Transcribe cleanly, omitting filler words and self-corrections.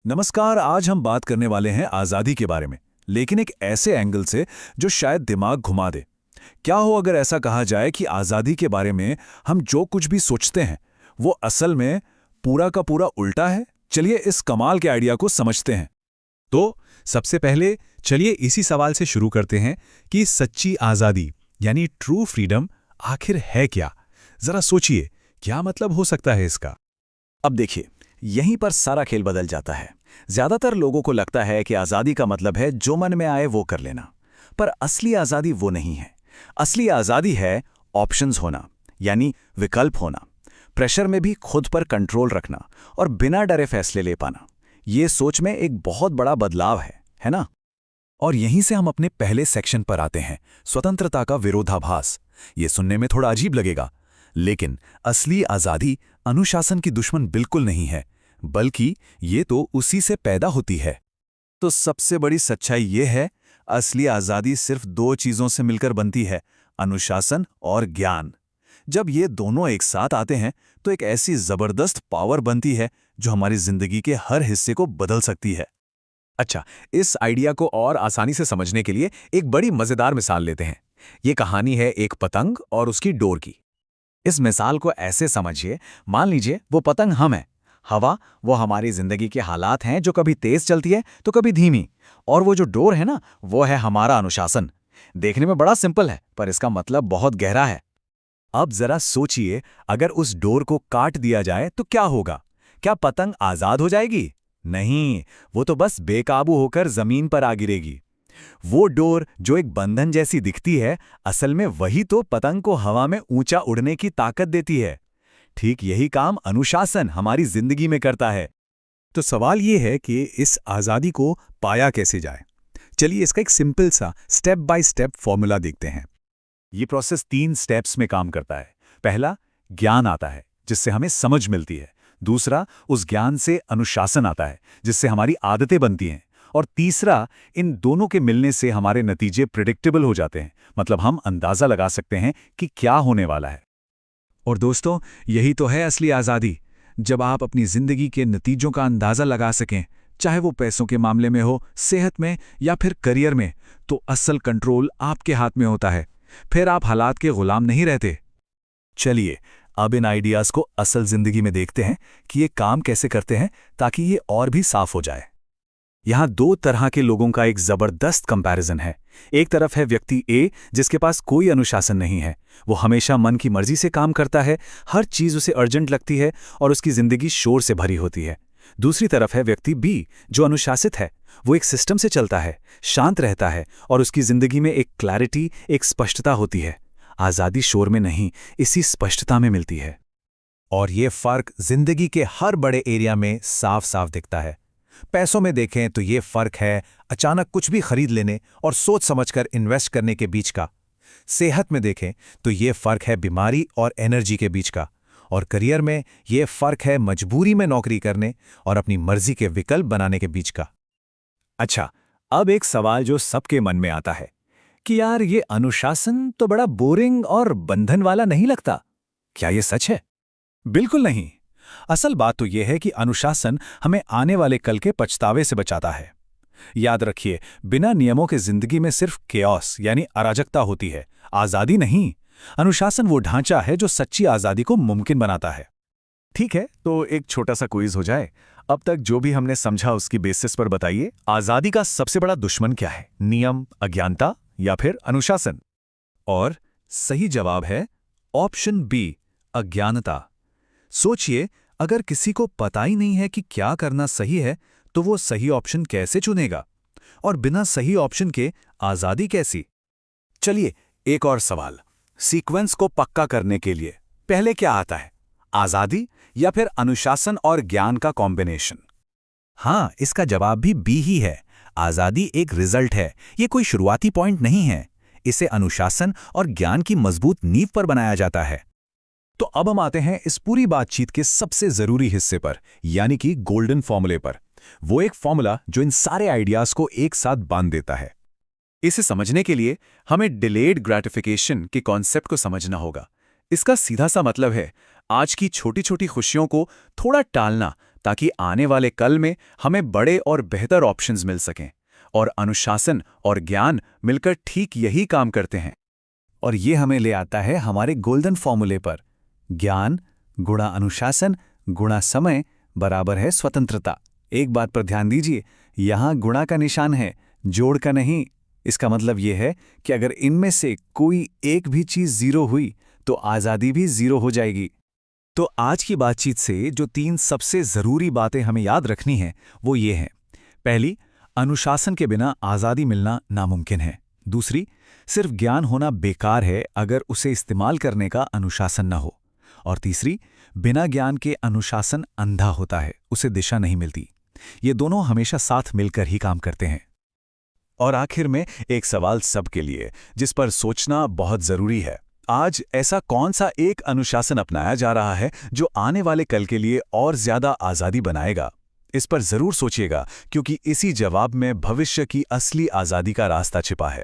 नमस्कार। आज हम बात करने वाले हैं आज़ादी के बारे में, लेकिन एक ऐसे एंगल से जो शायद दिमाग घुमा दे। क्या हो अगर ऐसा कहा जाए कि आज़ादी के बारे में हम जो कुछ भी सोचते हैं वो असल में पूरा का पूरा उल्टा है। चलिए इस कमाल के आइडिया को समझते हैं। तो सबसे पहले चलिए इसी सवाल से शुरू करते हैं कि सच्ची आज़ादी यानी ट्रू फ्रीडम आखिर है क्या। जरा सोचिए, क्या मतलब हो सकता है इसका। अब देखिए, यहीं पर सारा खेल बदल जाता है। ज्यादातर लोगों को लगता है कि आज़ादी का मतलब है जो मन में आए वो कर लेना, पर असली आज़ादी वो नहीं है। असली आज़ादी है ऑप्शंस होना, यानी विकल्प होना, प्रेशर में भी खुद पर कंट्रोल रखना और बिना डरे फैसले ले पाना। ये सोच में एक बहुत बड़ा बदलाव है ना? और यहीं से हम अपने पहले सेक्शन पर आते हैं, स्वतंत्रता का विरोधाभास। ये सुनने में थोड़ा अजीब लगेगा, लेकिन असली आज़ादी अनुशासन की दुश्मन बिल्कुल नहीं है, बल्कि ये तो उसी से पैदा होती है। तो सबसे बड़ी सच्चाई ये है, असली आज़ादी सिर्फ दो चीज़ों से मिलकर बनती है, अनुशासन और ज्ञान। जब ये दोनों एक साथ आते हैं तो एक ऐसी ज़बरदस्त पावर बनती है जो हमारी ज़िंदगी के हर हिस्से को बदल सकती है। अच्छा, इस आइडिया को और आसानी से समझने के लिए एक बड़ी मजेदार मिसाल लेते हैं। ये कहानी है एक पतंग और उसकी डोर की। इस मिसाल को ऐसे समझिए, मान लीजिए वो पतंग हम हैं, हवा वो हमारी जिंदगी के हालात हैं जो कभी तेज चलती है तो कभी धीमी, और वो जो डोर है ना, वो है हमारा अनुशासन। देखने में बड़ा सिंपल है, पर इसका मतलब बहुत गहरा है। अब जरा सोचिए, अगर उस डोर को काट दिया जाए तो क्या होगा? क्या पतंग आजाद हो जाएगी? नहीं, वो तो बस बेकाबू होकर जमीन पर आ गिरेगी। वो डोर जो एक बंधन जैसी दिखती है, असल में वही तो पतंग को हवा में ऊंचा उड़ने की ताकत देती है। ठीक यही काम अनुशासन हमारी जिंदगी में करता है। तो सवाल ये है कि इस आज़ादी को पाया कैसे जाए। चलिए इसका एक सिंपल सा स्टेप बाय स्टेप फॉर्मूला देखते हैं। ये प्रोसेस 3 स्टेप्स में काम करता है। पहला, ज्ञान आता है जिससे हमें समझ मिलती है। दूसरा, उस ज्ञान से अनुशासन आता है जिससे हमारी आदतें बनती हैं। और तीसरा, इन दोनों के मिलने से हमारे नतीजे प्रिडिक्टेबल हो जाते हैं, मतलब हम अंदाजा लगा सकते हैं कि क्या होने वाला है। और दोस्तों, यही तो है असली आज़ादी, जब आप अपनी ज़िंदगी के नतीजों का अंदाज़ा लगा सकें, चाहे वो पैसों के मामले में हो, सेहत में या फिर करियर में, तो असल कंट्रोल आपके हाथ में होता है। फिर आप हालात के गुलाम नहीं रहते। चलिए अब इन आइडियाज़ को असल जिंदगी में देखते हैं कि ये काम कैसे करते हैं, ताकि ये और भी साफ हो जाए। यहाँ दो तरह के लोगों का एक जबरदस्त कंपैरिजन है। एक तरफ है व्यक्ति ए, जिसके पास कोई अनुशासन नहीं है। वो हमेशा मन की मर्जी से काम करता है, हर चीज उसे अर्जेंट लगती है और उसकी जिंदगी शोर से भरी होती है। दूसरी तरफ है व्यक्ति बी, जो अनुशासित है। वो एक सिस्टम से चलता है, शांत रहता है और उसकी जिंदगी में एक क्लैरिटी, एक स्पष्टता होती है। आज़ादी शोर में नहीं, इसी स्पष्टता में मिलती है। और ये फर्क जिंदगी के हर बड़े एरिया में साफ साफ दिखता है। पैसों में देखें तो ये फर्क है अचानक कुछ भी खरीद लेने और सोच समझकर इन्वेस्ट करने के बीच का। सेहत में देखें तो ये फर्क है बीमारी और एनर्जी के बीच का। और करियर में ये फर्क है मजबूरी में नौकरी करने और अपनी मर्जी के विकल्प बनाने के बीच का। अच्छा, अब एक सवाल जो सबके मन में आता है कि यार, ये अनुशासन तो बड़ा बोरिंग और बंधन वाला नहीं लगता। क्या ये सच है? बिल्कुल नहीं। असल बात तो यह है कि अनुशासन हमें आने वाले कल के पछतावे से बचाता है। याद रखिए, बिना नियमों के जिंदगी में सिर्फ केओस यानी अराजकता होती है, आजादी नहीं। अनुशासन वो ढांचा है जो सच्ची आजादी को मुमकिन बनाता है। ठीक है, तो एक छोटा सा क्विज हो जाए। अब तक जो भी हमने समझा उसकी बेसिस पर बताइए, आजादी का सबसे बड़ा दुश्मन क्या है? नियम, अज्ञानता या फिर अनुशासन? और सही जवाब है ऑप्शन बी, अज्ञानता। सोचिए, अगर किसी को पता ही नहीं है कि क्या करना सही है, तो वो सही ऑप्शन कैसे चुनेगा? और बिना सही ऑप्शन के आजादी कैसी? चलिए एक और सवाल। सीक्वेंस को पक्का करने के लिए पहले क्या आता है, आजादी या फिर अनुशासन और ज्ञान का कॉम्बिनेशन? हाँ, इसका जवाब भी बी ही है। आजादी एक रिजल्ट है, ये कोई शुरुआती पॉइंट नहीं है। इसे अनुशासन और ज्ञान की मजबूत नींव पर बनाया जाता है। तो अब हम आते हैं इस पूरी बातचीत के सबसे जरूरी हिस्से पर, यानी कि गोल्डन फॉर्मूले पर। वो एक फॉर्मूला जो इन सारे आइडियाज को एक साथ बांध देता है। इसे समझने के लिए हमें डिलेड ग्रेटिफिकेशन के कॉन्सेप्ट को समझना होगा। इसका सीधा सा मतलब है आज की छोटी छोटी खुशियों को थोड़ा टालना, ताकि आने वाले कल में हमें बड़े और बेहतर ऑप्शंस मिल सकें। और अनुशासन और ज्ञान मिलकर ठीक यही काम करते हैं। और ये हमें ले आता है हमारे गोल्डन फॉर्मूले पर। ज्ञान गुणा अनुशासन गुणा समय बराबर है स्वतंत्रता। एक बात पर ध्यान दीजिए, यहाँ गुणा का निशान है, जोड़ का नहीं। इसका मतलब यह है कि अगर इनमें से कोई एक भी चीज जीरो हुई तो आज़ादी भी जीरो हो जाएगी। तो आज की बातचीत से जो 3 सबसे ज़रूरी बातें हमें याद रखनी हैं वो ये हैं। पहली, अनुशासन के बिना आज़ादी मिलना नामुमकिन है। दूसरी, सिर्फ ज्ञान होना बेकार है अगर उसे इस्तेमाल करने का अनुशासन न हो। और तीसरी, बिना ज्ञान के अनुशासन अंधा होता है, उसे दिशा नहीं मिलती। ये दोनों हमेशा साथ मिलकर ही काम करते हैं। और आखिर में एक सवाल सबके लिए जिस पर सोचना बहुत ज़रूरी है। आज ऐसा कौन सा एक अनुशासन अपनाया जा रहा है जो आने वाले कल के लिए और ज़्यादा आज़ादी बनाएगा? इस पर ज़रूर सोचिएगा, क्योंकि इसी जवाब में भविष्य की असली आज़ादी का रास्ता छिपा है।